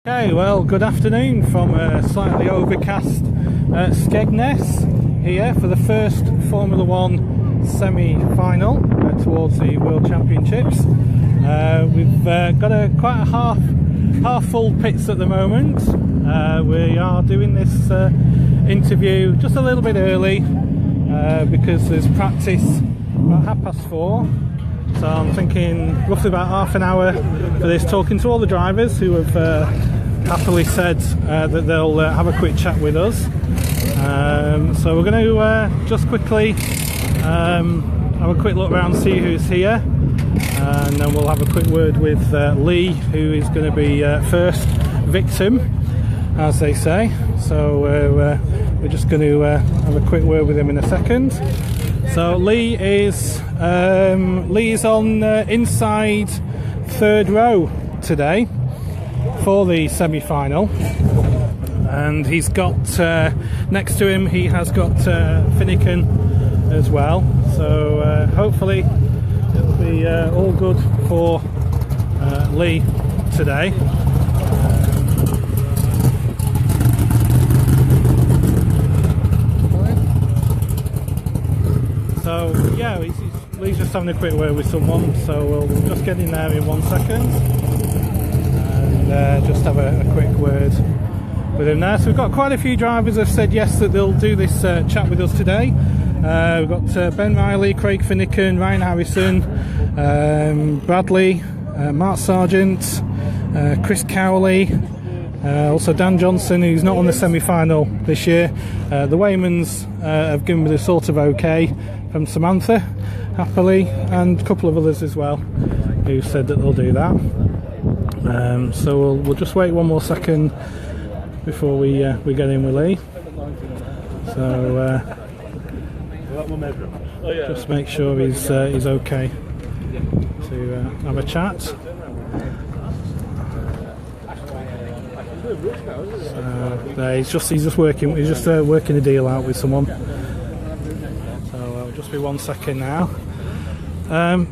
Okay, well, good afternoon from a slightly overcast Skegness here for the first Formula One semi-final towards the World Championships. We've got quite a half full pits at the moment. We are doing this interview just a little bit early because there's practice about 4:30. So I'm thinking roughly about half an hour for this, talking to all the drivers who have happily said that they'll have a quick chat with us. So we're going to just quickly have a quick look around, see who's here, and then we'll have a quick word with Lee, who is going to be first victim, as they say. So we're just going to have a quick word with him in a second. So Lee is on inside third row today for the semi-final, and he's got next to him he has got Finnegan as well. So hopefully it'll be all good for Lee today. So yeah, Lee's just having a quick word with someone, so we'll just get in there in 1 second and just have a quick word with him there. So we've got quite a few drivers have said yes that they'll do this chat with us today. We've got Ben Riley, Craig Finnegan, Ryan Harrison, Bradley, Mark Sargent, Chris Cowley, also Dan Johnson, who's not on the semi-final this year. The Waymans have given me the sort of okay from Samantha, happily, and a couple of others as well who said that they'll do that. So we'll just wait 1 more second before we get in with Lee. So just make sure he's okay to have a chat. He's just working a deal out with someone. So it'll just be 1 second now.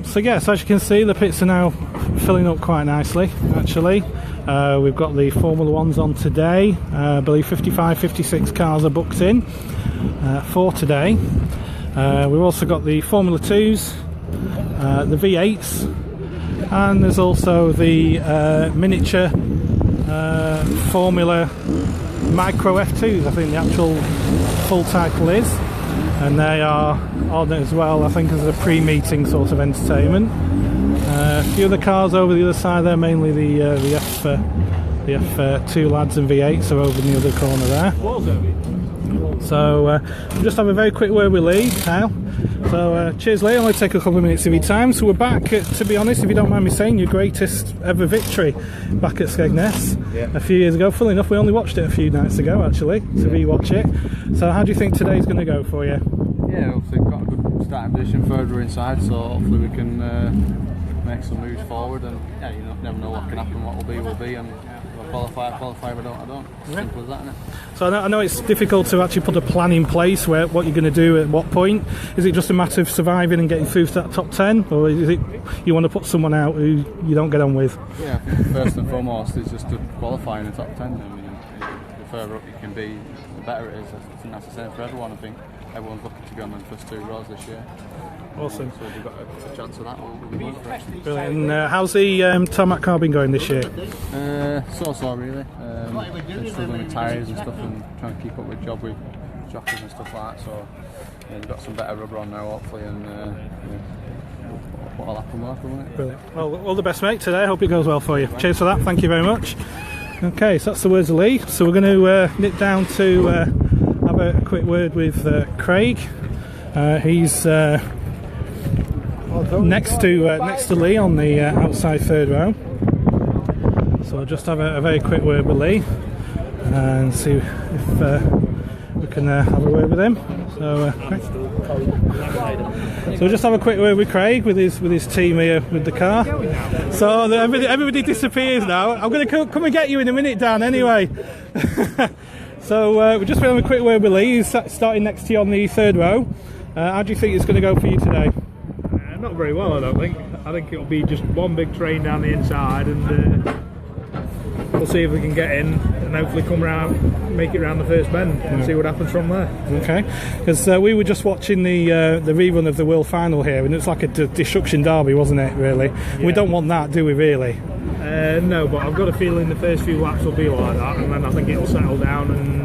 So yes, as you can see, the pits are now filling up quite nicely. Actually, we've got the Formula Ones on today. I believe 55-56 cars are booked in for today. We've also got the Formula 2s, the V8s, and there's also the miniature Formula Micro F2s, I think the actual full title is, and they are on as well, I think, as a pre-meeting sort of entertainment. A few other cars over the other side there, mainly the F2 lads and V8s are over in the other corner there. So we'll just have a very quick word with Lee now. So cheers Lee, I'll only take a couple of minutes of your time. So we're back at, to be honest, if you don't mind me saying, your greatest ever victory back at Skegness a few years ago. Funnily enough, we only watched it a few nights ago actually, to rewatch it. So how do you think today's going to go for you? Yeah, obviously we've got a good starting position further inside, so hopefully we can make some moves forward, and yeah, you never know what can happen, what will be, and if I qualify, if I don't. Simple as that, isn't it? So I know it's difficult to actually put a plan in place where what you're going to do at what point. Is it just a matter of surviving and getting through to that top 10, or is it you want to put someone out who you don't get on with? Yeah, I think first and foremost is just to qualify in the top 10. I mean, the further up you can be, the better it is. I think that's the same for everyone. I think everyone's looking to be on the first 2 rows this year. Awesome. So if we've got a chance of that, we'll be good for it. Brilliant. And how's the tarmac car been going this year? So really. Been struggling with tyres and stuff, and trying to keep up with job with jockeys and stuff like that. So yeah, we've got some better rubber on now, hopefully, and what'll happen will happen, won't it? Brilliant. Well, all the best, mate, today. I hope it goes well for you. Cheers for that. Thank you very much. Okay, so that's the words of Lee. So we're going to nip down to have a quick word with Craig. He's next to Lee on the outside third row. So I'll just have a very quick word with Lee and see if we can have a word with him. So we'll just have a quick word with Craig with his team here with the car. So everybody disappears now. I'm going to come and get you in a minute, Dan. Anyway. So we're just going to have a quick word with Lee. He's starting next to you on the third row. How do you think it's going to go for you today? Not very well, I don't think. I think it'll be just one big train down the inside, and we'll see if we can get in and hopefully come round, make it round the first bend and see what happens from there. Okay, because we were just watching the rerun of the World Final here, and it's like a destruction derby, wasn't it? Really, we don't want that, do we? Really? No, but I've got a feeling the first few laps will be like that, and then I think it'll settle down and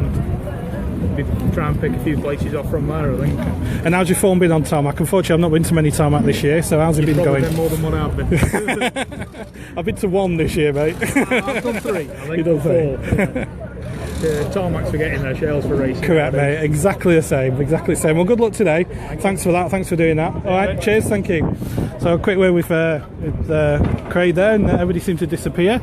try and pick a few places off from there, I think. And how's your form been on tarmac? Unfortunately, I've not been to many tarmac this year, so how's it been going? Been more than one I've been. I've been to one this year, mate. I've done 3. I think. You've done 3. Tarmac's for getting their shells for racing. Correct, mate. Exactly the same. Exactly the same. Well, good luck today. Thanks for that. Thanks for doing that. All right. Cheers. Thank you. So, a quick word with Craig there, and everybody seemed to disappear.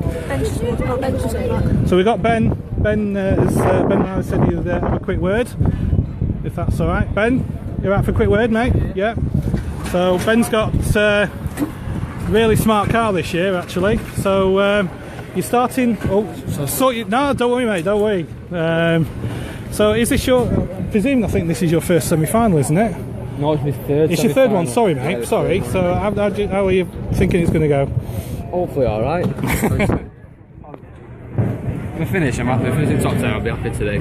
So we got Ben. Ben, as Ben Riley said, he'd have a quick word, if that's all right. Ben, you're out for a quick word, mate? Yeah. So Ben's got a really smart car this year, actually. So you're starting. No, don't worry, mate. Don't worry. So is this your? I presume I think this is your first semi-final, isn't it? No, it's my third. It's your third one. Sorry, mate. Yeah, sorry. So how are you thinking it's going to go? Hopefully, all right. If I finish, I'm happy. If it's in top 10, I'll be happy today.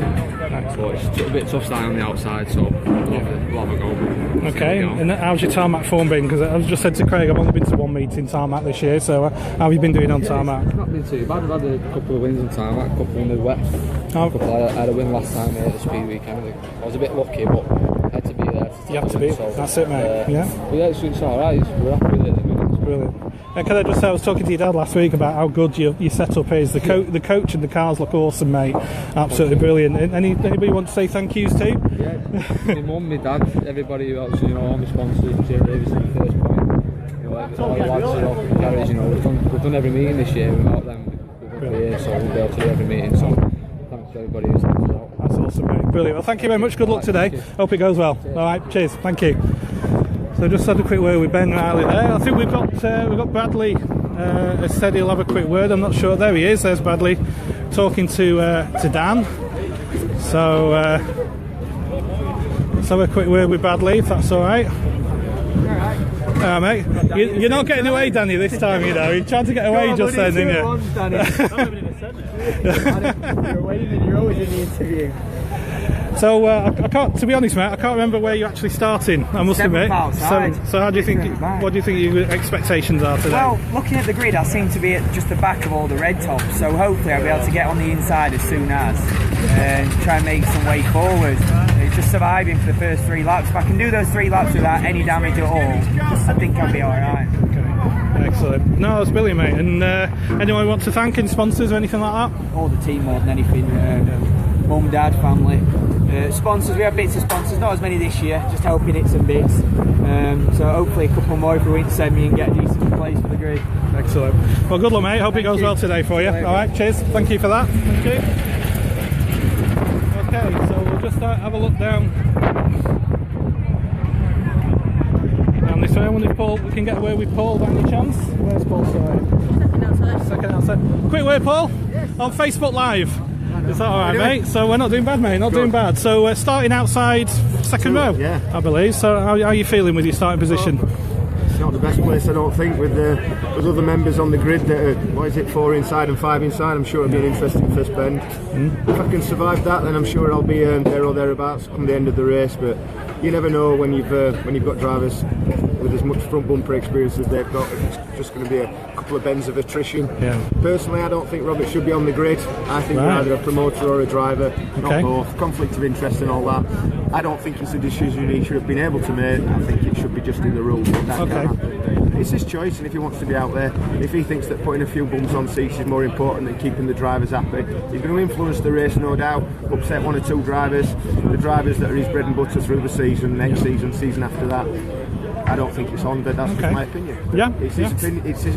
So it's a bit tough starting on the outside, so we'll have a go. Okay, and how's your tarmac form been? Because I've just said to Craig, I've only been to one meeting tarmac this year, so how have you been doing on tarmac? It's not been too bad. I've had a couple of wins on tarmac, a couple in the wet. I had a win last time at the speed weekend. I was a bit lucky, but I had to be there. You have to be. So, that's it, mate. But yeah, it's all right. We're happy with it. It's brilliant. And can I just say, I was talking to your dad last week about how good your setup is. The coach and the cars look awesome, mate. Absolutely brilliant. Anybody want to say thank yous to? Yeah, my mum, my dad, everybody who else, all my sponsors, Jay Davis in the first point. All the lads who are in the garage, we've done every meeting this year without them. We've done for years, so we'll be able to do every meeting. So thanks to everybody who's helped us out. That's awesome, mate. Brilliant. Well, thank you very much. Good luck today. Hope it goes well. All right, cheers. Thank you. So just had a quick word with Ben Riley there. I think we've got Bradley. Has said he'll have a quick word. I'm not sure. There he is. There's Bradley talking to Dan. So let's have a quick word with Bradley, if that's all right. All right, mate. You're not getting away, Danny, this time. You're trying to get away just then, didn't you? You're waiting and you're always in the interview. So I can't, to be honest, mate, I can't remember where you're actually starting. I must admit. So how do you think? What do you think your expectations are today? Well, looking at the grid, I seem to be at just the back of all the red tops. So hopefully I'll be able to get on the inside as soon as and try and make some way forward. It's just surviving for the first 3 laps. If I can do those 3 laps without any damage at all, I think I'll be all right. Okay. Excellent. No, it's brilliant, mate. And anyone want to thank any sponsors or anything like that? All the team more than anything. Mum, dad, family. Sponsors, we have bits of sponsors, not as many this year, just helping it some bits. So hopefully a couple more if we win semi and get a decent place for the grid. Excellent. Well, good luck, mate. Hope it goes well today for you. All right, cheers. Thank you for that. Thank you. Okay, so we'll just have a look down this way. I wonder if Paul, we can get away with Paul by any chance. Where's Paul? Sorry. Second outside. Quick word, Paul. Yes. On Facebook Live. Is that alright, mate? So we're not doing bad, mate, not doing bad. So we're starting outside second row, I believe. So how are you feeling with your starting position? It's not the best place, I don't think, with other members on the grid that are, 4 inside and 5 inside. I'm sure it'll be an interesting first bend. If I can survive that, then I'm sure I'll be there or thereabouts come the end of the race. But you never know when you've got drivers with as much front bumper experience as they've got. It's just going to be a couple of bends of attrition. Personally, I don't think Robert should be on the grid. I think you're either a promoter or a driver, not both. Conflict of interest and all that. I don't think it's a decision he should have been able to make. I think it should be just in the rules. It's his choice, and if he wants to be out there, if he thinks that putting a few bums on seats is more important than keeping the drivers happy, he's going to influence the race, no doubt, upset 1 or 2 drivers, the drivers that are his bread and butter through the season, next season after that. I don't think it's on, but that's just my opinion. It's his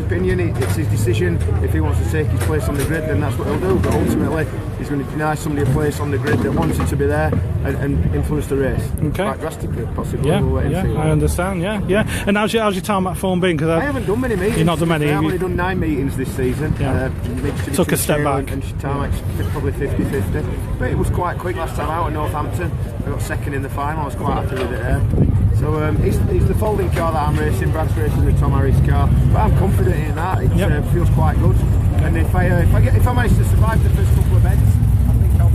opinion, it's his decision. If he wants to take his place on the grid, then that's what he'll do. But ultimately, he's going to deny somebody a place on the grid that wants him to be there and influence the race. Quite drastically, possibly. I understand. And how's your tarmac form been? Because I haven't done many meetings. You've not done many. I've only done 9 meetings this season. Took a step back. And tarmac's probably 50-50. But it was quite quick last time out at Northampton. I got second in the final. I was quite happy with it there. So it's the folding car that I'm racing. Brad's racing the Tom Harris car, but I'm confident in that. It feels quite good. And if I manage to survive the first couple of bends, I think I'll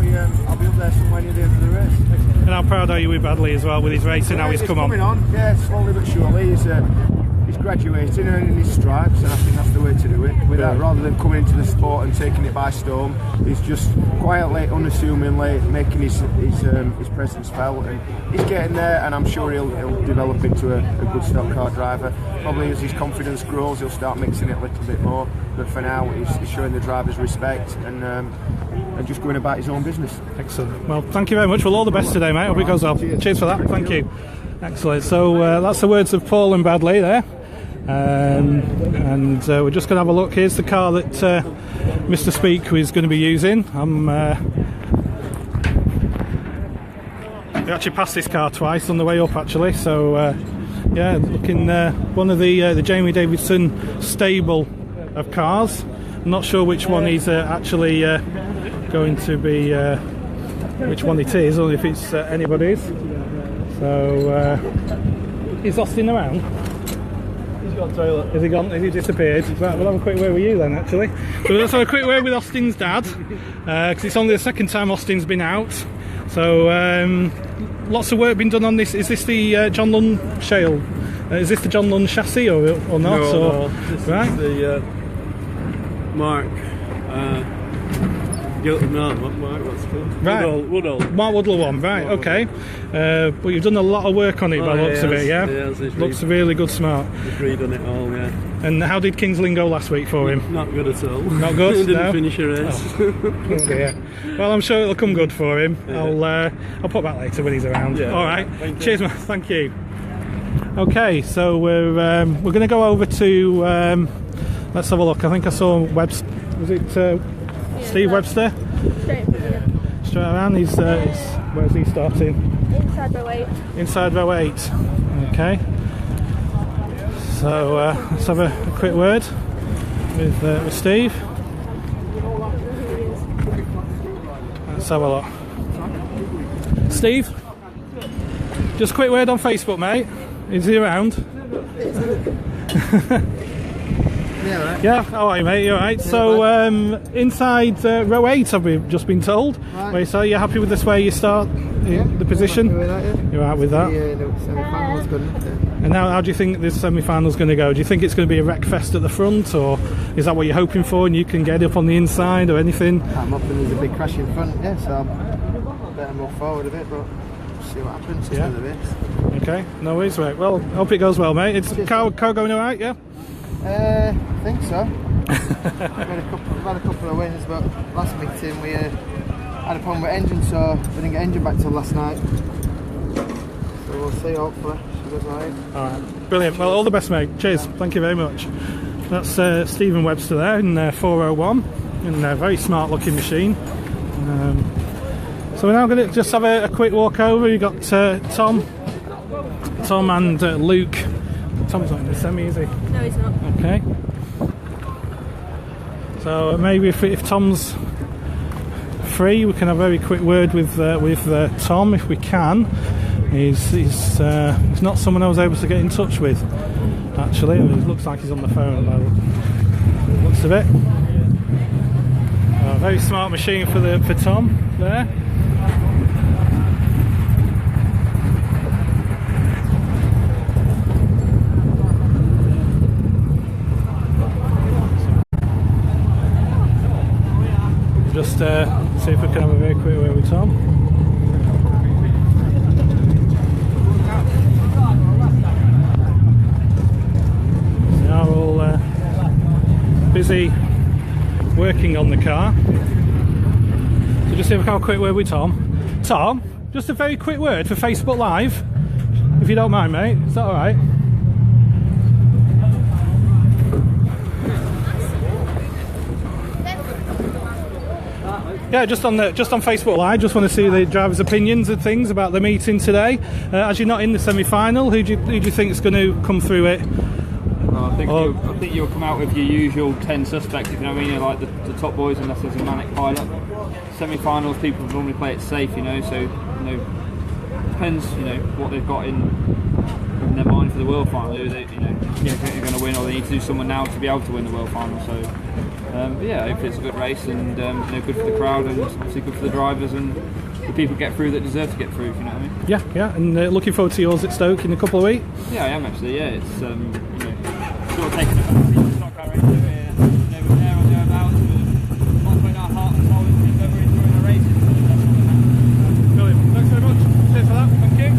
be up there somewhere near the end of the race. And how proud are you with Bradley as well, with his racing, how he's come on? Coming on, yeah, slowly but surely. He's graduating, earning his stripes, and I think that's the way to do it. With that, rather than coming into the sport and taking it by storm, he's just quietly, unassumingly making his presence felt, and he's getting there. And I'm sure he'll develop into a good stock car driver. Probably as his confidence grows, he'll start mixing it a little bit more. But for now, he's showing the drivers respect and just going about his own business. Excellent. Well, thank you very much. Well, all the best today, mate. Hope it goes well. Cheers for that. Thank you. Excellent. So that's the words of Paul and Bradley there. And we're just going to have a look. Here's the car that Mr. Speak is going to be using. We actually passed this car twice on the way up, actually. So yeah, looking one of the Jamie Davidson stable of cars. I'm not sure which one he's actually going to be, which one it is, or if it's anybody's. So is Austin around? He's gone toilet. Has he gone? Has he disappeared? Right, we'll have a quick word with you then, actually. So let's have a quick word with Austin's dad, because it's only the second time Austin's been out. So lots of work been done on this. Is this the John Lund Shale? Is this the John Lund chassis or not? No, this right? is the Mark. Mark, what's it called? Right. Woodall. Mark Woodall one, right, okay. But you've done a lot of work on it by the looks of it, yeah? Looks really good, smart. He's redone it all, yeah. And how did Kingsland go last week for him? Not good at all. Not good? Didn't finish a race. Oh dear. Well, I'm sure it'll come good for him. Yeah. I'll put that later when he's around. Yeah. All right. Cheers, man. Thank you. Okay, so we're going to go over to... let's have a look. I think I saw Webster. Was it... Steve Webster? Straight around. He's where's he starting? Inside row 8. Inside row 8. Okay. So let's have a quick word with Steve. Let's have a look. Steve, just a quick word on Facebook, mate. Is he around? Yeah, right. Yeah, all right, mate. You're right. Yeah, so inside row 8, I've just been told. Right. So you're happy with this way you start the position? I'm happy with that, yeah. You're right with that. The semi-final's good enough. Yeah. And now, how do you think this semi-final's going to go? Do you think it's going to be a wreck fest at the front, or is that what you're hoping for? And you can get up on the inside or anything? I'm hoping there's a big crash in front. Yeah, so I'm better move forward a bit, but see what happens. Yeah. The race. Okay, no worries, right. Well, hope it goes well, mate. It's car going all right, yeah? I think so. We've had a couple of wins, but last meeting we had a problem with engine, so we didn't get engine back till last night. So we'll see, hopefully she goes alright. Alright, brilliant. Well, all the best, mate. Cheers. Thank you very much. That's Stephen Webster there in 401, in a very smart looking machine. So we're now going to just have a quick walk over. You've got Tom and Luke. Tom's not in the semi, is he? No, he's not. Okay. So maybe if Tom's free, we can have a very quick word with Tom if we can. He's not someone I was able to get in touch with, actually. It looks like he's on the phone by the looks of it. Very smart machine for Tom there. Just see if we can have a very quick word with Tom. They are all busy working on the car. So just see if we can have a quick word with Tom. Tom, just a very quick word for Facebook Live, if you don't mind, mate. Is that all right? Yeah, just on Facebook Live. Just want to see the drivers' opinions and things about the meeting today. As you're not in the semi-final, who do you think is going to come through it? Well, I think you'll come out with your usual 10 suspects. If you know what I mean, like the top boys, unless there's a manic pilot. Semi-finals, people normally play it safe, so depends, what they've got in in their mind for the world final. They, you know, think they're going to win, or they need to do something now to be able to win the world final. So, but yeah, hopefully it's a good race and you know, good for the crowd and obviously good for the drivers and the people get through that deserve to get through. If you know what I mean? Yeah, yeah. And looking forward to yours at Stoke in a couple of weeks. Yeah, I am actually. Yeah, it's you know, sort of taking a back seat stock car race. We're there or thereabouts. We're not putting our heart and soul into it, but we're enjoying the races. Brilliant. Thanks very much. Cheers for that. Thank you.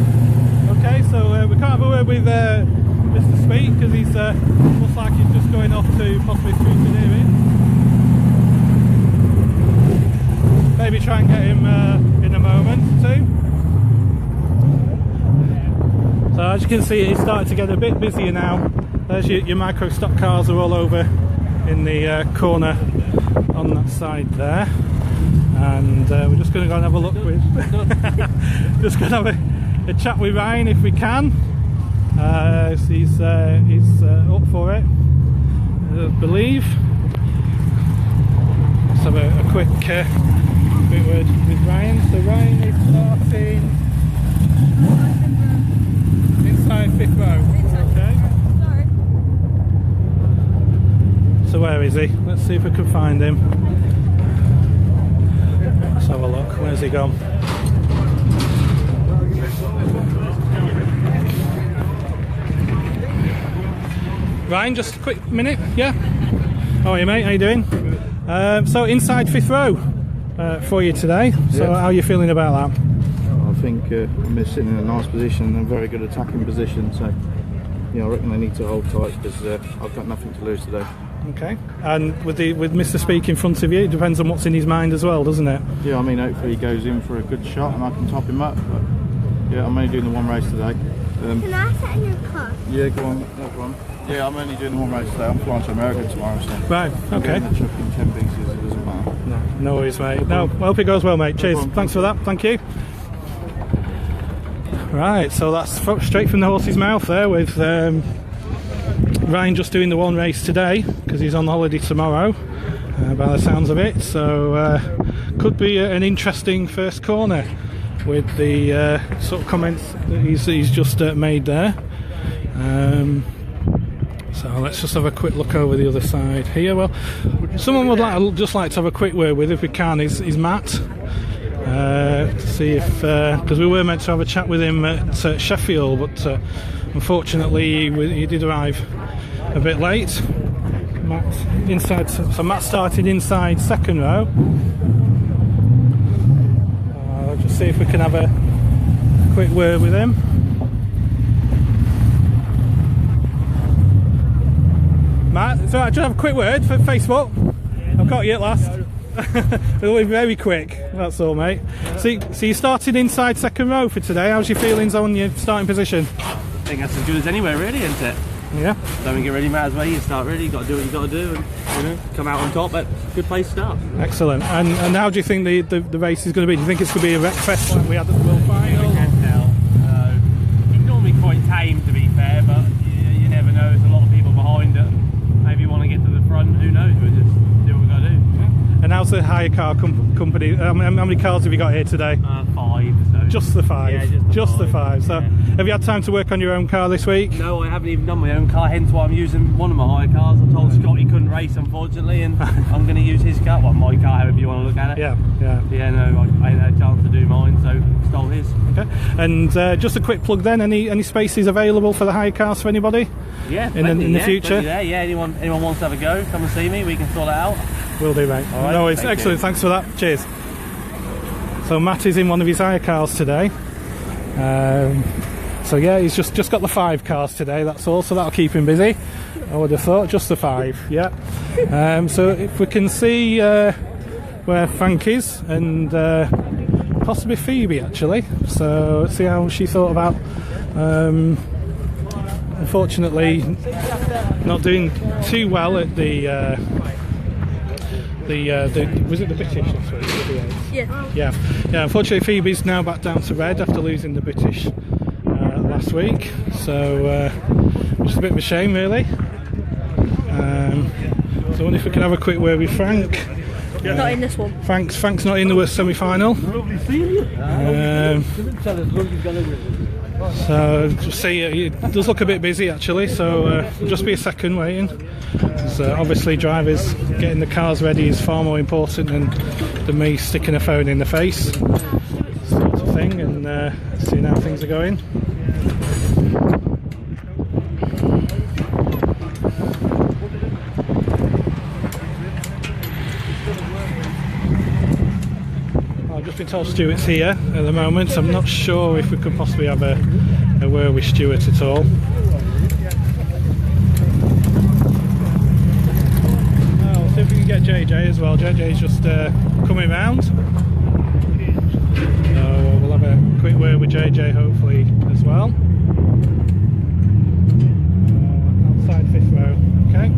Okay, so we can't have a word with Mr. Speak because he's looks like he's just going off to possibly scrutineering. Maybe try and get him in a moment too. So as you can see, it's starting to get a bit busier now. There's your micro stock cars are all over in the corner on that side there, and we're just going to go and have a look with. Just going to have a chat with Ryan if we can. He's up for it, I believe. Let's have a quick word with Ryan. So Ryan is starting inside 5th row. Okay. So where is he? Let's see if we can find him. Let's have a look. Where's he gone? Ryan, just a quick minute. Yeah. How are you, mate? How you doing? So inside 5th row for you today. So how are you feeling about that? I think I'm sitting in a nice position and a very good attacking position. So I reckon they need to hold tight because I've got nothing to lose today. Okay. And with Mr. Speak in front of you, it depends on what's in his mind as well, doesn't it? Yeah. I mean, hopefully he goes in for a good shot and I can top him up. But yeah, I'm only doing the one race today. Can I sit in your car? Yeah, go on. No problem. Yeah, I'm only doing the one race today. I'm flying to America tomorrow, so right. Okay. I'm getting the truck in 10 pieces. It doesn't matter. No worries, mate. No, I hope it goes well, mate. Cheers. Thanks for that. Thank you. Right, so that's straight from the horse's mouth there with Ryan just doing the one race today because he's on holiday tomorrow, by the sounds of it. So could be an interesting first corner with the sort of comments that he's just made there. So let's just have a quick look over the other side here. Well, someone would just like to have a quick word with, if we can, is Matt. To see if, because we were meant to have a chat with him at Sheffield, but unfortunately he did arrive a bit late. Matt started inside 2nd row. I'll just see if we can have a quick word with him. Matt, so I just have a quick word for Facebook. I've got you at last. It'll be very quick, that's all, mate. So you started inside 2nd row for today. How's your feelings on your starting position? I think that's as good as anywhere, really, isn't it? Yeah. Don't get ready, matters where you start, really. You've got to do what you've got to do and come out on top. But good place to start. Excellent. And how do you think the race is going to be? Do you think it's going to be a wreck fest like we had at the World Final? I can't tell. It's normally quite tame, to be fair, but you never know. There's a lot of people behind it. Maybe you want to get to the front. Who knows? We'll just do what we've got to do. And how's the hire car company? How many cars have you got here today? 5. So. Just the 5? Yeah, just the 5. So, have you had time to work on your own car this week? No, I haven't even done my own car, hence why I'm using one of my hire cars. I told Scott he couldn't race, unfortunately, and I'm going to use his car. Well, my car, however you want to look at it. Yeah. Yeah, no, I ain't had a chance to do mine, so stole his. Okay. And just a quick plug then, any spaces available for the hire cars for anybody? Yeah, in the future? Yeah, anyone wants to have a go, come and see me, we can sort it out. Will do, mate. All right, no, it's excellent. Thanks for that. Cheers. So Matt is in one of his hire cars today. So yeah, he's just got the 5 cars today. That's all. So that'll keep him busy. I would have thought just the 5. Yeah. So if we can see where Frank is and possibly Phoebe actually. So let's see how she thought about. Unfortunately, not doing too well at the was it the British last week? Yeah. Unfortunately, Phoebe's now back down to red after losing the British last week. So just a bit of a shame, really. So I wonder if we can have a quick word with Frank. Not in this one. Frank's not in the semi-final. So just see, it does look a bit busy actually, so just be a second waiting. Obviously drivers getting the cars ready is far more important than me sticking a phone in the face, sort of thing, and seeing how things are going. I've just been told Stuart's here at the moment, so I'm not sure if we could possibly have a word with Stuart at all. I'll see if we can get JJ as well. JJ's just coming round, so we'll have a quick word with JJ hopefully as well. Outside 5th row, okay.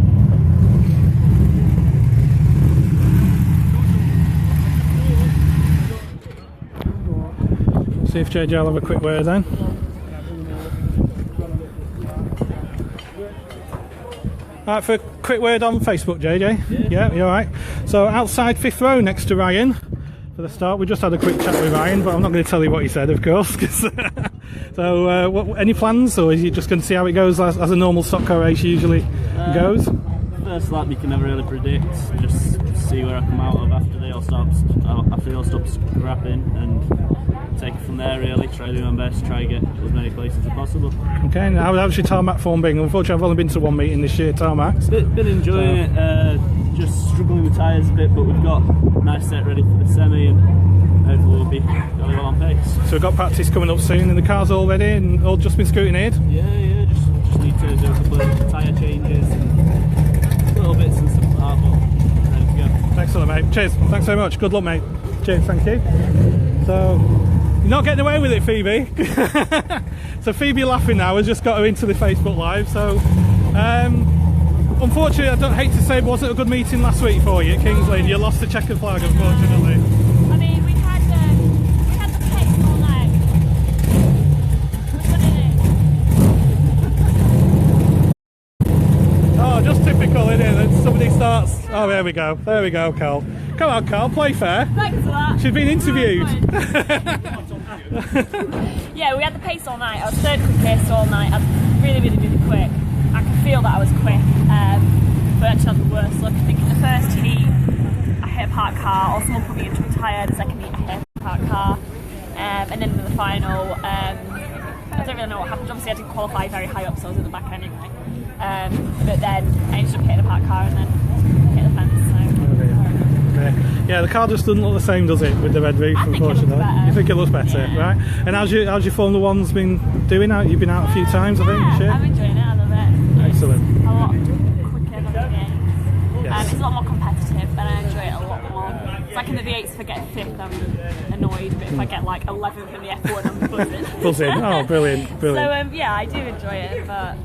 See if JJ will have a quick word then. Alright, for a quick word on Facebook, JJ? Yeah, you alright? So outside 5th row next to Ryan for the start. We just had a quick chat with Ryan, but I'm not going to tell you what he said, of course. So any plans, or are you just going to see how it goes as a normal stock car race usually goes? First lap you can never really predict, just see where I come out of after they all stop scrapping, and take it from there really. Try to do my best, try to get as many places as possible. Okay, and how's your tarmac form being? Unfortunately I've only been to one meeting this year, tarmacs. Been enjoying it, just struggling with tyres a bit, but we've got a nice set ready for the semi, and hopefully we'll be really well on pace. So we've got practice coming up soon, and the car's all ready and all just been scrutineered? Yeah, just need to do a couple of tyre changes and little bits and stuff like that, but ready to go. Excellent, mate. Cheers. Thanks very much. Good luck, mate. Cheers. Thank you. So, you're not getting away with it, Phoebe. So Phoebe laughing now. We've just got her into the Facebook Live. So, unfortunately, I don't hate to say, it wasn't a good meeting last week for you at Kingsley. You lost the checkered flag, unfortunately. I mean, we had the pace all night. Oh, just typical, isn't it? That somebody starts. Oh, there we go. There we go, Carl. Come on, Carl. Play fair. Thanks for that. She's been interviewed. Yeah, we had the pace all night. I was third quickest all night. I was really quick. I could feel that I was quick, but I actually had the worst luck. I think in the first heat, I hit a parked car, or someone put me into a tyre. The second heat, I hit a parked car, and then in the final, I don't really know what happened. Obviously, I didn't qualify very high up, so I was in the back anyway. But then I ended up hitting a parked car and then hit the fence. So. Yeah, the car just doesn't look the same, does it, with the red roof, unfortunately? You think it looks better, yeah. Right? And how's your Formula One's been doing out? You've been out a few times, I think, this year? I'm enjoying it, I love it. Excellent. It's a lot quicker than the games. Yes. It's a lot more competitive, and I enjoy it a lot more. It's like in the V8s, if I get 5th, I'm annoyed, but if I get like 11th in the F1, I'm buzzing. Buzzing, oh, brilliant. So, yeah, I do enjoy it, but,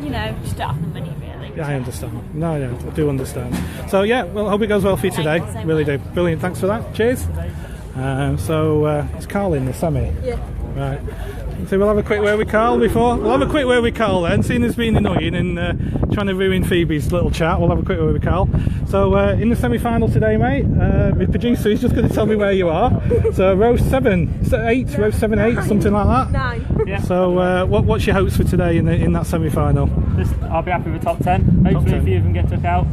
you know, just don't have the money, really. Yeah, I understand. No, yeah, I do understand. So yeah, well, I hope it goes well for you today. Really do. Brilliant. Thanks for that. Cheers. It's Carl in the semi. Yeah. Right. So we'll have a quick word with Carl before. We'll have a quick word with Carl then, seeing as being annoying and trying to ruin Phoebe's little chat. We'll have a quick word with Carl. So in the semi-final today, mate, my producer is just going to tell me where you are. So row 7, is that 8? Row 7, 8, something like that. 9. Yeah. So what's your hopes for today in that semi-final? I'll be happy with top 10. Hopefully a few of them get took out.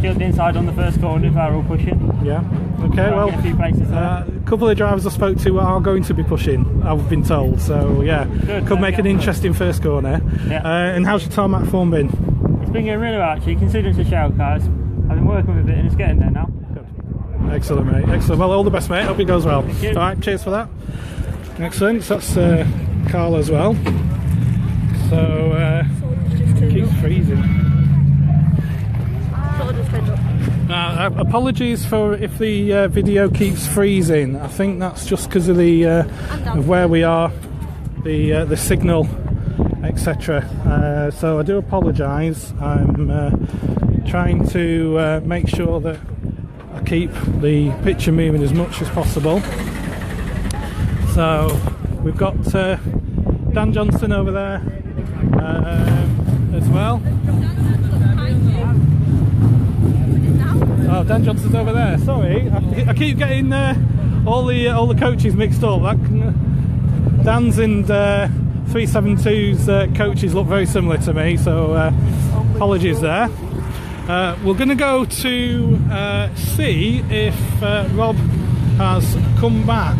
Killed the inside on the first corner if they're all pushing. Yeah. Okay. Well, a few places a couple of drivers I spoke to are going to be pushing, I've been told. So yeah, could make an interesting first corner. Yeah. And how's your tarmac form been? It's been going really well actually, considering it's a shout cars. I've been working with it and it's getting there now. Good. Excellent, mate. Excellent. Well, all the best, mate. Hope it goes well. Thank you. All right. Cheers for that. Excellent. So that's Carl as well. So keeps freezing. Apologies for if the video keeps freezing. I think that's just because of the of where we are, the signal, etc. So I do apologise. I'm trying to make sure that I keep the picture moving as much as possible. So we've got Dan Johnson over there as well. Oh, Dan Johnson's over there. Dan Dan's and 372's coaches look very similar to me, so apologies there. We're going to go to see if Rob has come back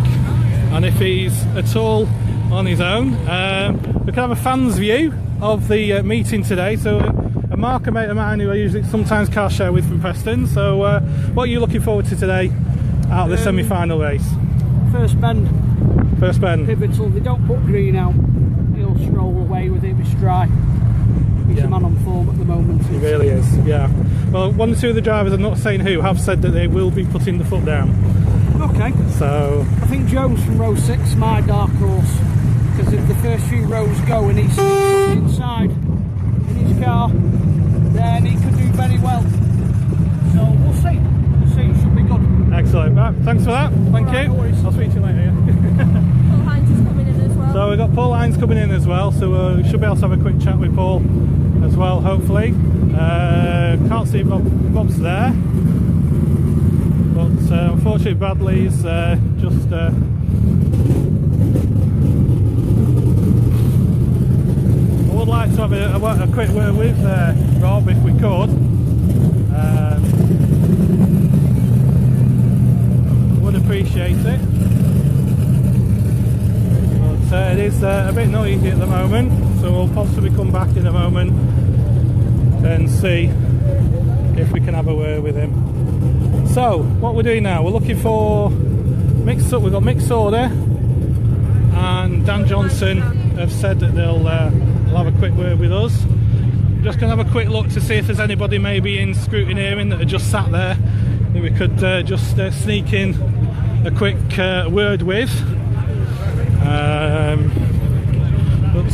and if he's at all on his own. We can have a fan's view of the meeting today. So Mark, a mate of mine who I usually sometimes car share with from Preston. So what are you looking forward to today out of the semi-final race? First bend. First bend. Pivotal. They don't put green out. He'll stroll away with it with stride. He's a man on form at the moment. He really is, yeah. Well, one or two of the drivers, I'm not saying who, have said that they will be putting the foot down. Okay. So I think Jones from row 6, my dark horse, because if the first few rows go and he's inside in his car, then he could do very well. So we'll see. We'll see. It should be good. Excellent. Right, thanks for that. Thank you. I'll speak to you later. Paul Hines is coming in as well. So we've got Paul Hines coming in as well, so we should be able to have a quick chat with Paul as well, hopefully. Can't see Bob's there, but unfortunately Bradley's just I would like to have a quick word with Rob if we could. Would appreciate it. It is a bit noisy at the moment, so we'll possibly come back in a moment and see if we can have a word with him. So, what we're doing now, we're looking for we've got Mick Sorder and Dan Johnson have said that they'll have a quick word with us. I'm just going to have a quick look to see if there's anybody maybe in scrutineering that are just sat there that we could just sneak in a quick word with.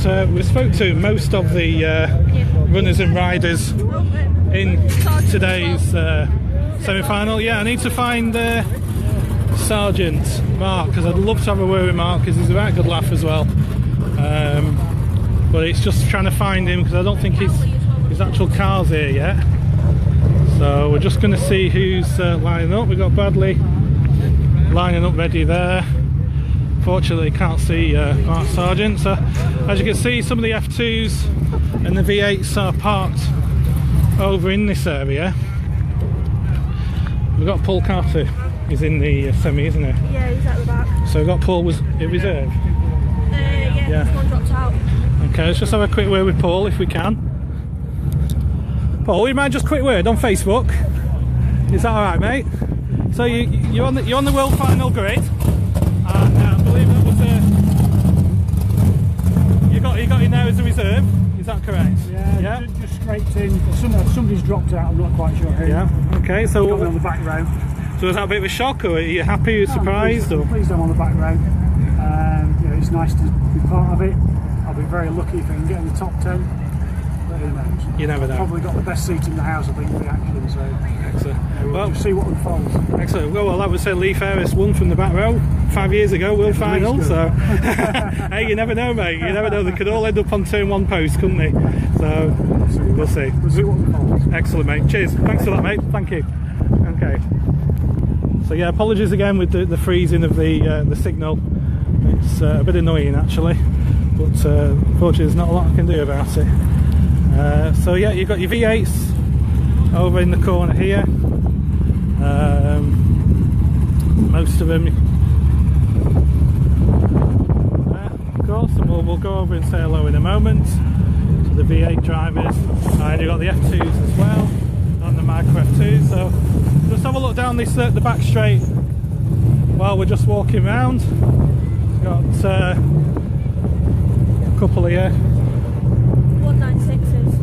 But we spoke to most of the runners and riders in today's semi-final. Yeah, I need to find Sergeant Mark, because I'd love to have a word with Mark because he's a right good laugh as well. But it's just trying to find him because I don't think his actual car's here yet. So we're just going to see who's lining up. We've got Bradley lining up ready there. Fortunately can't see Mark Sargent. So as you can see, some of the F2s and the V8s are parked over in this area. We've got Paul Carter, he's in the semi, isn't he? Yeah, he's at the back. So we've got Paul was in reserve? Yeah, this one dropped out. Okay, let's just have a quick word with Paul if we can. Paul, you mind just a quick word on Facebook? Is that alright, mate? So you're on the world final grid. And I believe that was you got in there as a reserve, is that correct? Yeah. Just scraped in. Somebody's dropped out, I'm not quite sure who. Yeah, okay, so got me on the back row. So was that a bit of a shock, or are you happy, or surprised? I'm pleased I'm on the back row. It's nice to be part of it. I'll be very lucky if I can get in the top 10. But who knows? You never know. Probably got the best seat in the house, I think, for the action. So excellent. We'll see what unfolds. Excellent. Well, that would say Lee Ferris won from the back row 5 years ago, world final. So hey, you never know, mate. You never know. They could all end up on turn 1 post, couldn't they? So we'll see. We'll see what unfolds. Excellent, mate. Cheers. Thanks for that, mate. Thank you. Okay. So yeah, apologies again with the freezing of the signal. It's a bit annoying actually, but unfortunately there's not a lot I can do about it. So yeah, you've got your V8s over in the corner here. Most of them, of course, and we'll go over and say hello in a moment to the V8 drivers. And you've got the F2s as well, and the micro F2s. So just have a look down this the back straight while we're just walking around. Got a couple here. 196s.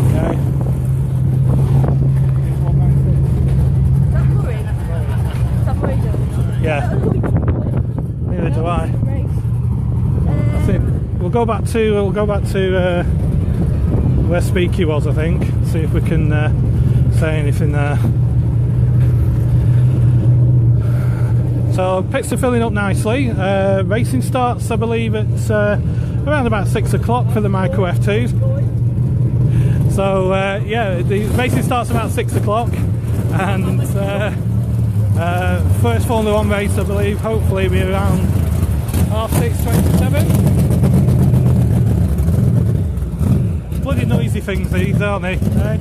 Okay. Is that Murray? Yeah. Neither do I. That's it. We'll go back to where Speaky was, I think. See if we can say anything there. So pits are filling up nicely. Racing starts, I believe, at around about 6 o'clock for the micro F2s. So yeah, the racing starts about 6 o'clock, and first Formula 1 race, I believe, hopefully be around R627. Bloody noisy things these, aren't they? Eh?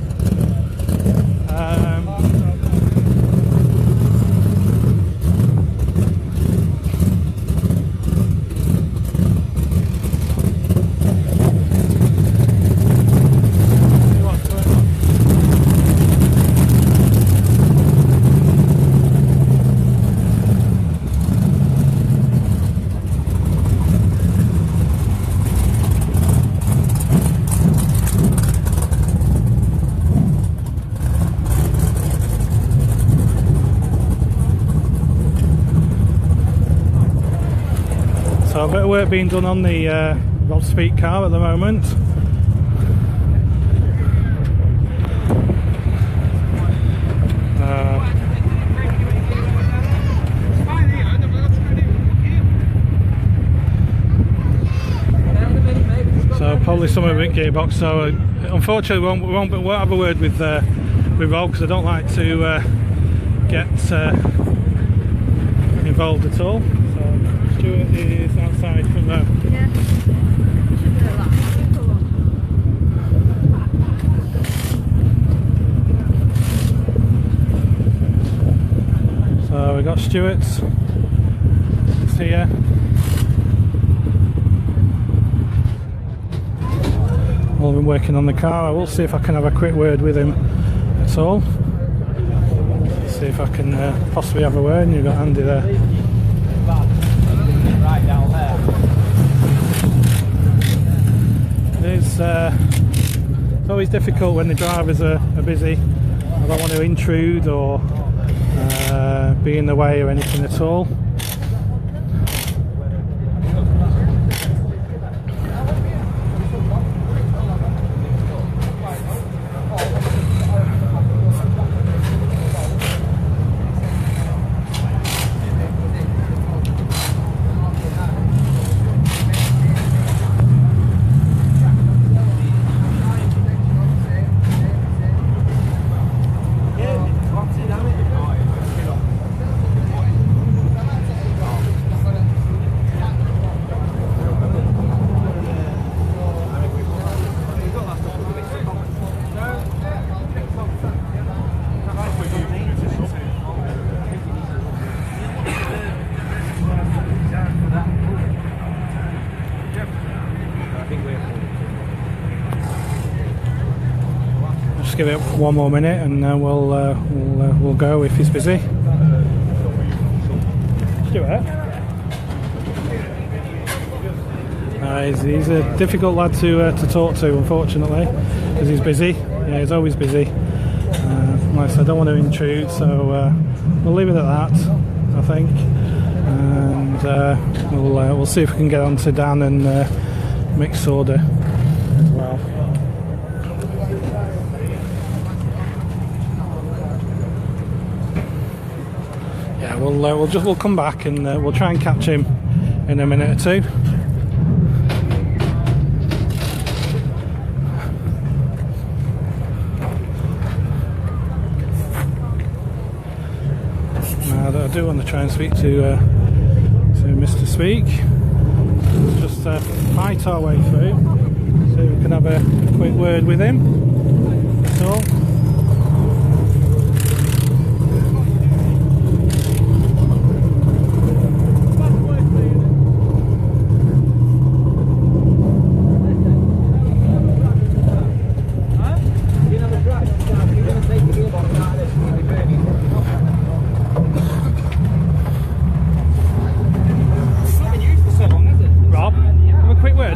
So a bit of work being done on the Rob Speed car at the moment. So probably some of it gearbox. So unfortunately we won't have a word with Rob because I don't like to get involved at all. Stuart is outside from there. Yeah. So we got Stuart's. It's here. Well, I've been working on the car. I will see if I can have a quick word with him at all. See if I can possibly have a word. And you've got Andy there. Right down there. It's always difficult when the drivers are busy. I don't want to intrude or be in the way or anything at all. Give it one more minute and we'll go if he's busy. Stuart? He's a difficult lad to talk to, unfortunately, because he's busy. Yeah, he's always busy. Like I said, I don't want to intrude, so we'll leave it at that, I think. And we'll see if we can get on to Dan and Mick's order as well. Yeah, we'll come back and we'll try and catch him in a minute or two. I do want to try and speak to Mr. Speak. Just fight our way through, so we can have a quick word with him. That's all.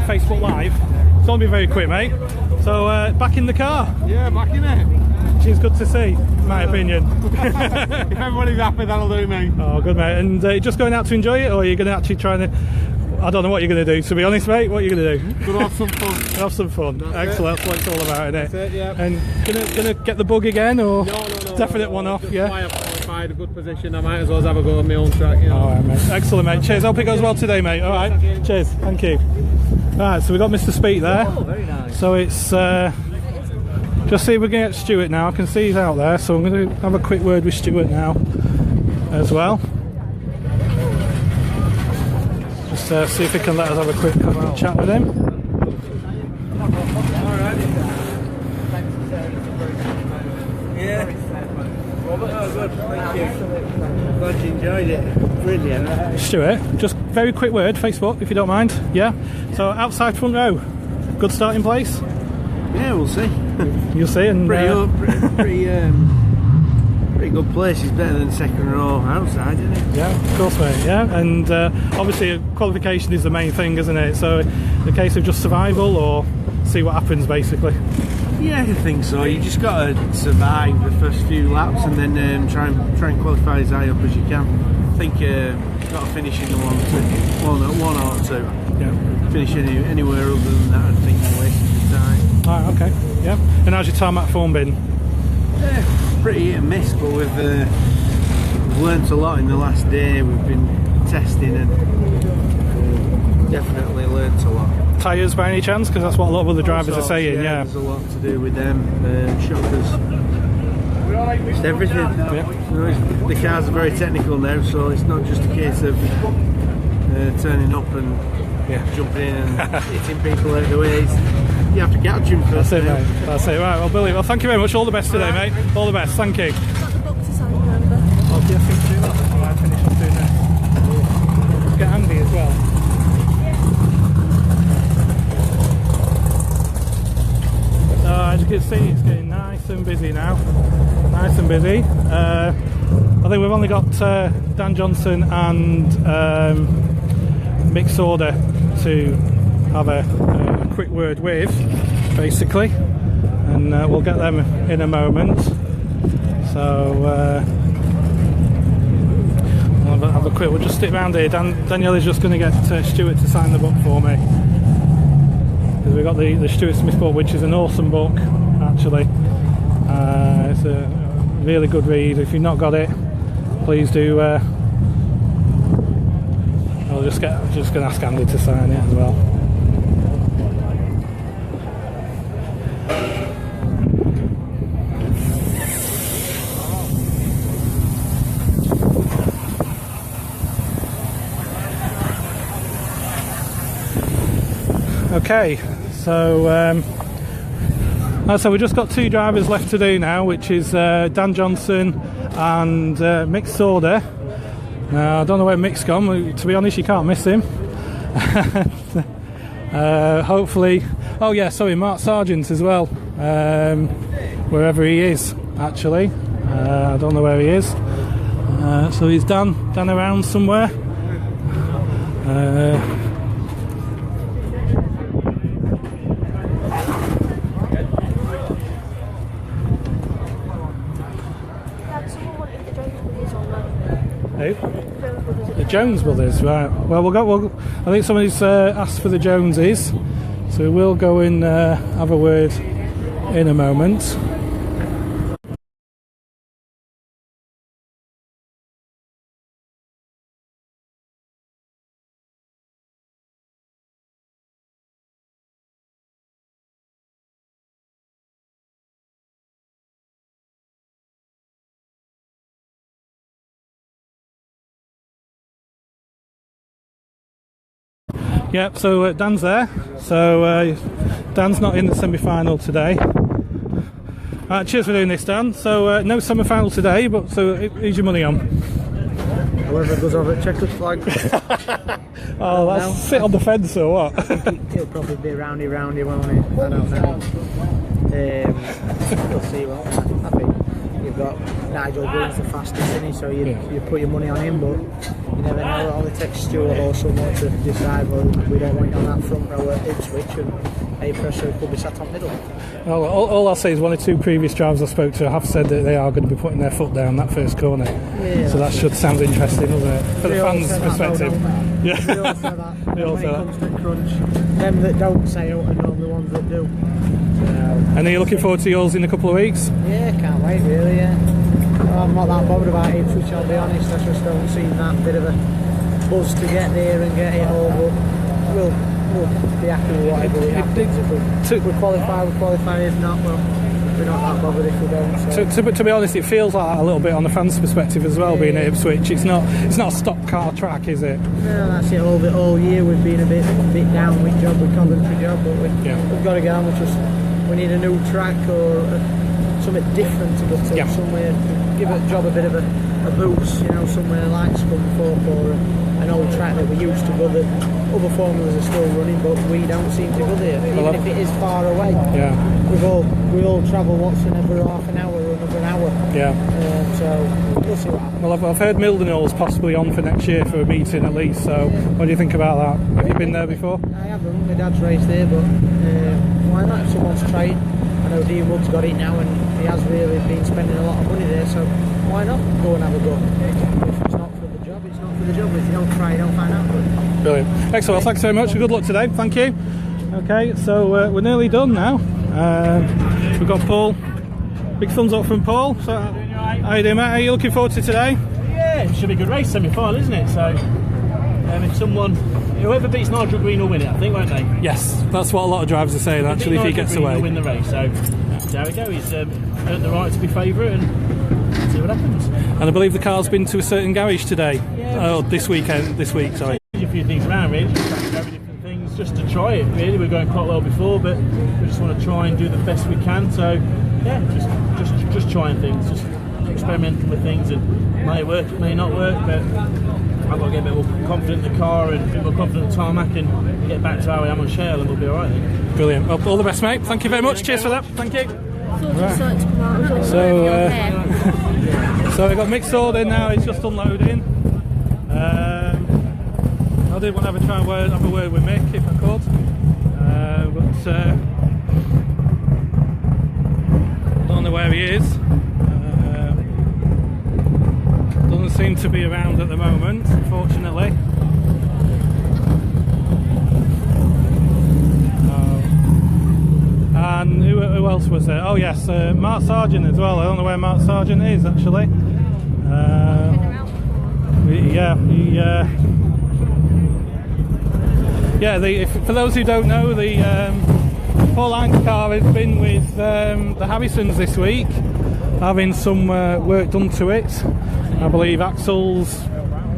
Facebook Live. It's only been very quick, mate. So back in the car. Yeah, back in it. She's good to see, in my opinion. If everybody's happy, that'll do me. Oh, good, mate. And just going out to enjoy it, or are you going to actually try to? I don't know what you're going to do. To be honest, mate, what are you going to do? Gonna have some fun. Have some fun. That's excellent. That's what it's all about, isn't it? That's it, yeah. And gonna get the bug again, or no, definite one off? Yeah. I've qualified a good position. I might as well have a go on my own track. You know. All right, mate. Excellent, mate. Cheers. Hope it goes well today, mate. All right. Cheers. Thank you. Right, so we've got Mr. Speak there. Oh, very nice. So it's just see if we can get Stuart now. I can see he's out there, so I'm going to have a quick word with Stuart now as well. Just see if we can let us have a quick chat with him. Yeah. Robert, oh good, thank you. Glad you enjoyed it. Brilliant. Stuart, just very quick word, Facebook, if you don't mind. Yeah. So outside front row, good starting place. Yeah, we'll see. You'll see, and pretty good place. It's better than second row outside, isn't it? Yeah, of course, mate. Yeah, and obviously qualification is the main thing, isn't it? So, the case of just survival, or see what happens, basically. Yeah, I think so. You just got to survive the first few laps, and then try and qualify as high up as you can. I think you've got to finish in the one or two. Yeah. Finish anywhere other than that, I think you're wasting your time. Right, okay. Yeah. And how's your tarmac form been? Pretty hit and miss, but we've learnt a lot in the last day. We've been testing and definitely learnt a lot. Tyres by any chance? Because that's what a lot of other drivers are saying. Yeah. There's a lot to do with them. Shockers. Just everything. Yeah. You know, the cars are very technical now, so it's not just a case of turning up and jumping in and hitting people out of the way. You have to catch him first. That's it, mate. That's it. Right, well, Billy, well, thank you very much. All the best today, mate. All the best. Thank you. Got the book to sign, remember? Oh, do you think to do that? All right, finish up doing that. Get Andy as well. So, as you can see, it's getting nice and busy now. Nice and busy. I think we've only got Dan Johnson and Mick Sauder to have a quick word with, basically, and we'll get them in a moment. So we'll just stick around here. Danielle is just going to get Stuart to sign the book for me, because we've got the Stuart Smith book, which is an awesome book, actually. It's a really good read. If you've not got it, please do. I'll just going to ask Andy to sign it as well. Okay, so we've just got two drivers left to do now, which is Dan Johnson and Mick Sauder. Now, I don't know where Mick's gone. To be honest, you can't miss him. Hopefully, oh yeah, sorry, Mark Sargent as well, wherever he is, actually. I don't know where he is. So he's Dan around somewhere. The Jones Brothers, right. Well, I think somebody's asked for the Joneses, so we will go and have a word in a moment. Yep, so Dan's there. So Dan's not in the semi-final today. Cheers for doing this, Dan. So no semi-final today, but so who's your money on? Whoever goes over at checkered flag. Oh, that's sit on the fence or what? I think it'll probably be roundy, won't it? I don't know. We'll see what happens. I think you've got Nigel Green's the fastest, isn't he? So you put your money on him, but you never know. It only takes Stuart or someone to decide, well, we don't want you on that front row at Ipswich, and a pressure could be sat on middle. Well, all I'll say is one or two previous drivers I spoke to have said that they are going to be putting their foot down that first corner. Yeah, so that should sound interesting, doesn't it? For the fans' perspective. Yeah. They all say that. When it comes to crunch, them that don't say it are the ones that do. And are you looking forward to yours in a couple of weeks? Yeah, can't wait really, yeah. I'm not that bothered about Ipswich, I'll be honest. I just don't see that bit of a buzz to get there and get it all, but we'll be happy with whatever we happens. If we qualify, if not, well, we're not that bothered if we don't. So. To be honest, it feels like that a little bit on the fans' perspective as well, being at Ipswich. It's not a stock car track, is it? No, that's it. All year we've been a bit down with Coventry job, but we've got to get on. We need a new track or something different to go to. Somewhere give the job a bit of a boost. Somewhere like Scunthorpe or an old track that we used to go. That other formulas are still running, but we don't seem to go there, even if it is far away. Yeah. We all travel every half an hour or another hour. Yeah. So we'll see what happens. Well, I've heard Mildenhall's possibly on for next year for a meeting at least. So what do you think about that? Have you been there before? I haven't. My dad's raced there, but why not? If someone's trying. I know Dean Wood's got it now, and he has really been spending a lot of money there. So why not go and have a go? If it's not for the job, it's not for the job. If you don't try, you don't find out. Brilliant. Excellent. Well, thanks very much. Good luck today. Thank you. Okay, so we're nearly done now. We've got Paul. Big thumbs up from Paul. So, how you doing, mate? Are you looking forward to today? Yeah, it should be a good race, semi-final, isn't it? So, if whoever beats Nigel Green will win it, I think, won't they? Yes, that's what a lot of drivers are saying. Actually, if he gets away, he'll win the race. So, there we go. He's earned the right to be favourite, and see what happens. And I believe the car's been to a certain garage today. Yeah, this week. Sorry. A few things around, really. Different things just to try it. Really, we're going quite well before, but we just want to try and do the best we can. So, yeah, just trying things, just experimenting with things. It may work, it may not work, but I've got to get a bit more confident in the car and a bit more confident in the tarmac and get back to how I am on shale, and we'll be all right then. Brilliant. Well, all the best, mate. Thank you very much. Cheers for that. Thank you. Right. So we've got Mick stored in now. He's just unloading. I did want to have a word with Mick if I could, but don't know where he is. Doesn't seem to be around at the moment, unfortunately. And who else was there? Oh yes, Mark Sargent as well. I don't know where Mark Sargent is actually. For those who don't know, the Paul Hines car has been with the Harrisons this week, having some work done to it. I believe axles,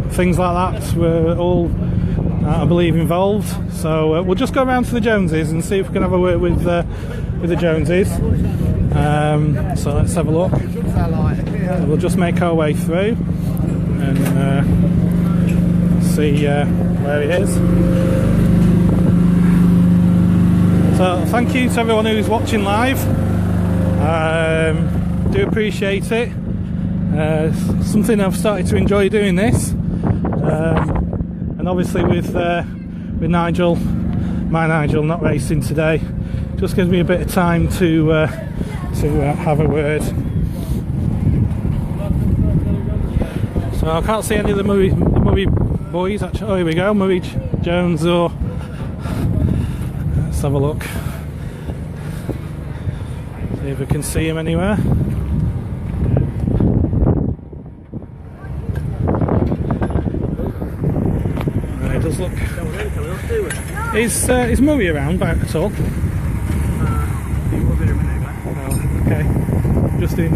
things like that were all, I believe, involved. So we'll just go around to the Joneses and see if we can have a word with the Joneses. So let's have a look. We'll just make our way through and see where it is. So thank you to everyone who's watching live. Do appreciate it. Something I've started to enjoy doing this, and obviously with Nigel, my Nigel, not racing today, just gives me a bit of time to have a word. So I can't see any of the Murray boys actually. Oh, here we go, Murray Jones. Or let's have a look, see if we can see him anywhere. It does look. Is Murray around back at all? Okay. Just in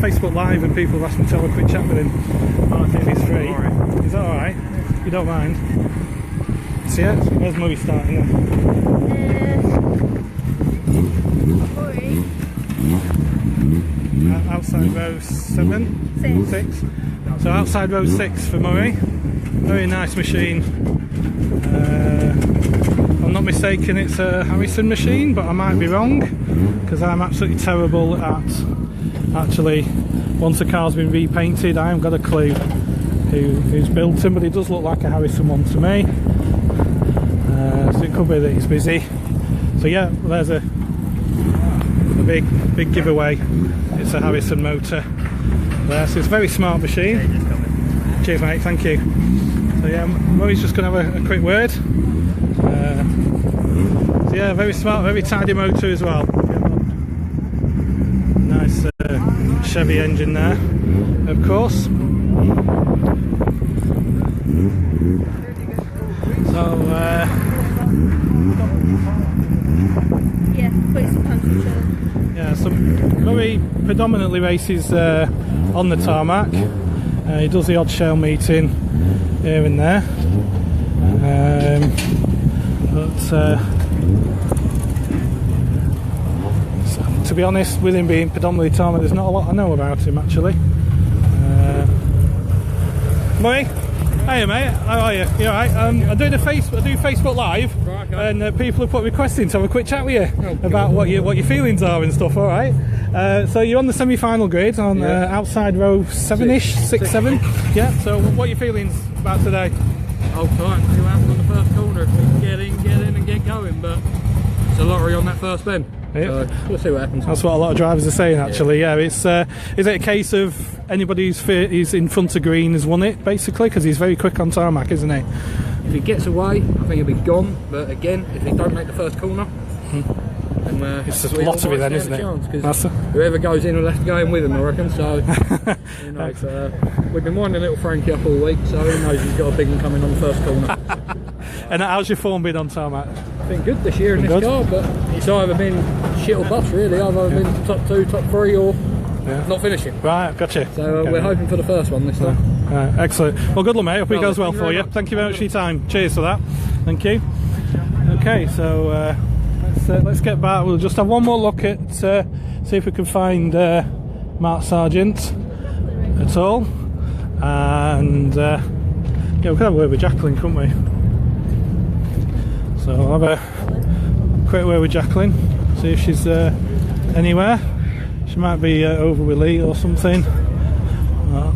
Facebook Live, and people have asked me to have a quick chat with him. If he's free. Is that alright? You don't mind? See it? Where's Murray starting then? Outside row 6. So outside row 6 for Murray. Very nice machine. If I'm not mistaken, it's a Harrison machine, but I might be wrong, because I'm absolutely terrible at actually, once a car's been repainted, I haven't got a clue who's built him, but it does look like a Harrison one to me. So it could be that he's busy. So yeah, there's a big giveaway. It's a Harrison motor there, so it's a very smart machine. Cheers mate, thank you. So yeah, Murray's just going to have a quick word. So yeah, very smart, very tidy motor as well. Nice Chevy engine there, of course. So yeah, so predominantly races on the tarmac. He does the odd shell meeting here and there. To be honest, with him being predominantly tarmac, there's not a lot I know about him actually. Murray, hiya mate, how are you? You alright? I do Facebook Live, and people have put requests in to have a quick chat with you about what your feelings are and stuff. Alright, so you're on the semi-final grid on outside row 7ish, 6, 7. Yeah. So what are your feelings about today? Hold tight, see what happens on the first corner. If we can get in and get going, but it's a lottery on that first bend. So we'll see what happens. That's what a lot of drivers are saying actually. Yeah, it's is it a case of anybody who's in front of green has won it basically, because he's very quick on tarmac, isn't he? If he gets away, I think he'll be gone, but again, if he don't make the first corner, then it's just a lot of it then, isn't it? Whoever goes in will have to go in with him, I reckon. So you know, we've been winding little Frankie up all week, so who knows, he's got a big one coming on the first corner. And how's your form been on tarmac? Been good this year in this car, but it's either been shit or bust really. I've either been top 2, top 3, or not finishing. Right, gotcha. So we're hoping for the first one this time. Excellent. Well, good luck mate, hope it goes well for you. Thank you very much for your time. Cheers for that. Thank you. Okay, so let's get back. We'll just have one more look at see if we can find Mark Sargent at all, and we could have a word with Jaclyn, couldn't we? So I'll have a quick word with Jaclyn, see if she's anywhere. She might be over with Lee or something, but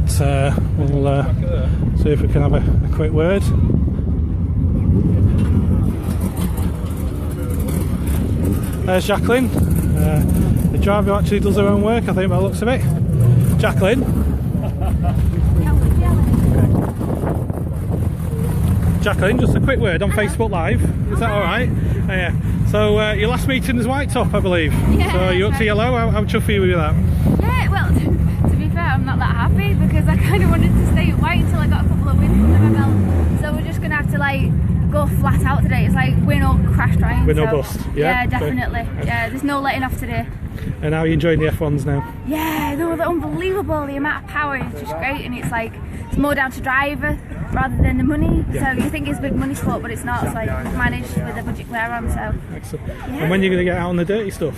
we'll see if we can have a quick word. There's Jaclyn, the driver who actually does her own work, I think, by the looks of it. Jaclyn. Jaclyn, just a quick word on Facebook Live. Is that alright? Yeah. So your last meeting is white top, I believe. Yeah. So you're up to yellow. How chuffed are you with that? Yeah, well, to be fair, I'm not that happy because I kind of wanted to stay white until I got a couple of wins under my belt. So we're just going to have to go flat out today. It's like win or crash trying. Win or bust. Yeah, definitely. Yeah, there's no letting off today. And how are you enjoying the F1s now? Yeah, they're unbelievable. The amount of power is just great, and it's more down to driver rather than the money. So you think it's a big money sport, but it's not. It's like managed with the budget we're on. So excellent. Yeah. And when are you going to get out on the dirty stuff?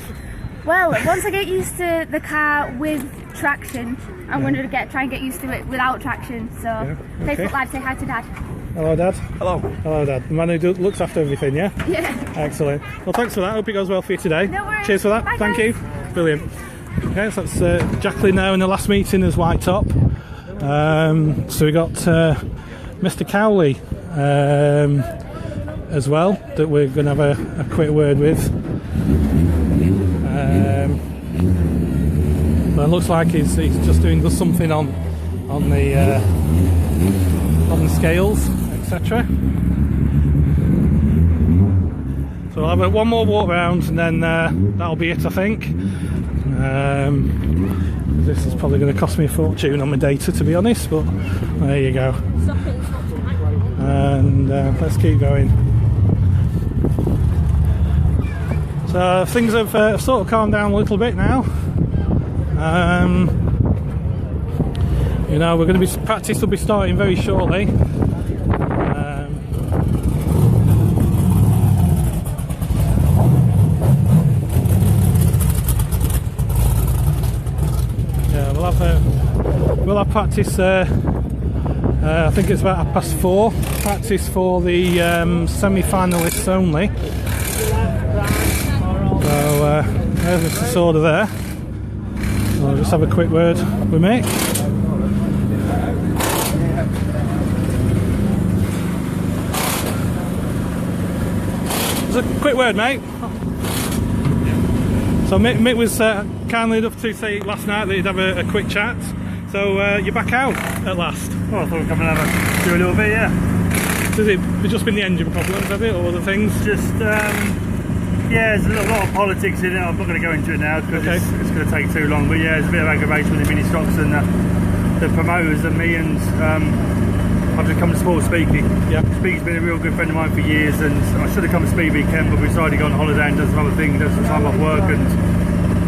Well, once I get used to the car with traction, I'm going to try and get used to it without traction. So Facebook Live, say hi to Dad. Hello Dad. Hello. Hello Dad. The man who looks after everything, yeah? Yeah. Excellent. Well, thanks for that. Hope it goes well for you today. No worries. Cheers for that. Bye, Thank guys. you. Brilliant. Okay, so that's Jaclyn now in the last meeting as white top. So we got Mr. Cowley as well, that we're going to have a quick word with. But it looks like he's just doing something on the scales, etc. So I'll have one more walk round and then that'll be it, I think. This is probably going to cost me a fortune on my data, to be honest, but there you go. And let's keep going. So things have sort of calmed down a little bit now. You know, we're going to practice will be starting very shortly. We'll have practice. I think it's about 4:30. Practice for the semi-finalists only. So there's Mr. Sorder there. So I'll just have a quick word with Mick. Just a quick word, mate. So Mick was kindly enough to say last night that he'd have a quick chat. So you're back out at last. Well, I thought we'd come and do a little bit, yeah. Has it just been the engine problems, have it, or other things? Just, yeah, there's a lot of politics in it. I'm not going to go into it now because it's going to take too long. But yeah, there's a bit of aggravation with the mini stocks and the promoters and me, and I've just come to sport speaking. Yeah. Speaking's been a real good friend of mine for years, and I should have come to Speed Weekend, but we decided to go on holiday and do some other things, do some time off work, and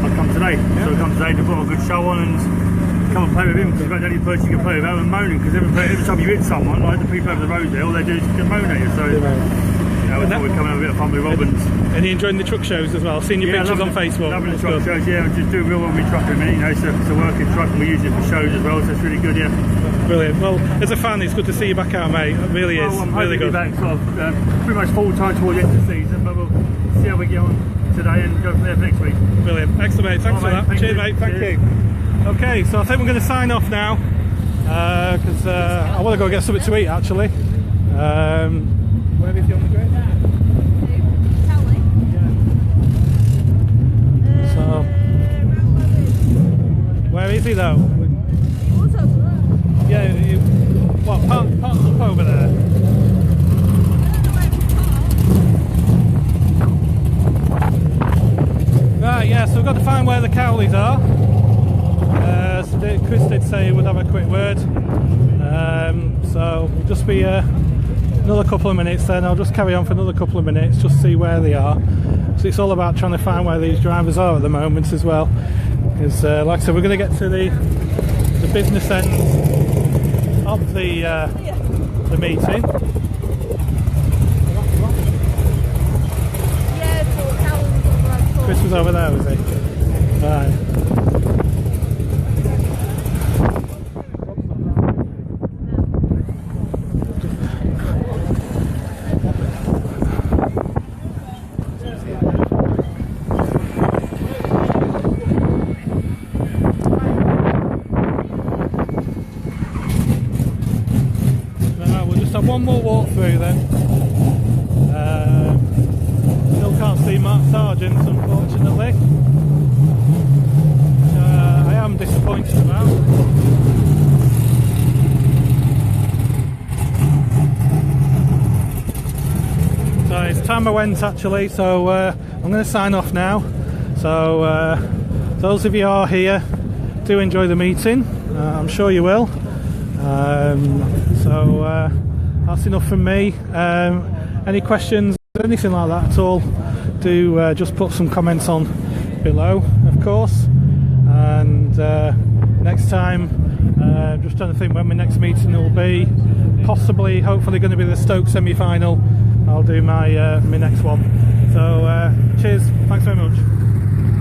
I'd come today. So I come today to put a good show on and come and play with him, because you've got the only person you can play without and moaning, because every time you hit someone, like the people over the road there, all they do is moan at you. So we thought we'd come and have a bit of fun with Robins. And you enjoying the truck shows as well? Seen your pictures on Facebook? Loving the truck shows, yeah. I'm just doing real well with my truck at the minute, it's a working truck and we use it for shows as well, so it's really good, yeah. Brilliant. Well, as a fan, it's good to see you back out, mate. It really is. I'm really good. To be back sort of pretty much full time towards the end of the season, but we'll see how we get on today and go from there for next week. Brilliant. Excellent, mate. Thanks for that. Cheers, mate. Thank you. Okay, so I think we're going to sign off now because I want to go get something to eat actually. Where is he on the grid? So, where is he though? Yeah, what, parked up over there? Right, yeah, so we've got to find where the Cowleys are. So Chris did say he would have a quick word. So we'll just be another couple of minutes then. I'll just carry on for another couple of minutes, just see where they are. So it's all about trying to find where these drivers are at the moment as well. Because like I said, we're going to get to the business end of the meeting. Chris was over there, was he? Right. One more walk through then. Still can't see Mark Sargent, unfortunately. I am disappointed about. So it's time I went actually, so I'm going to sign off now. So those of you who are here, do enjoy the meeting. I'm sure you will. That's enough from me. Any questions, anything like that at all, do just put some comments on below, of course. And next time, just trying to think when my next meeting will be. Possibly, hopefully going to be the Stoke semi-final. I'll do my next one. So cheers, thanks very much.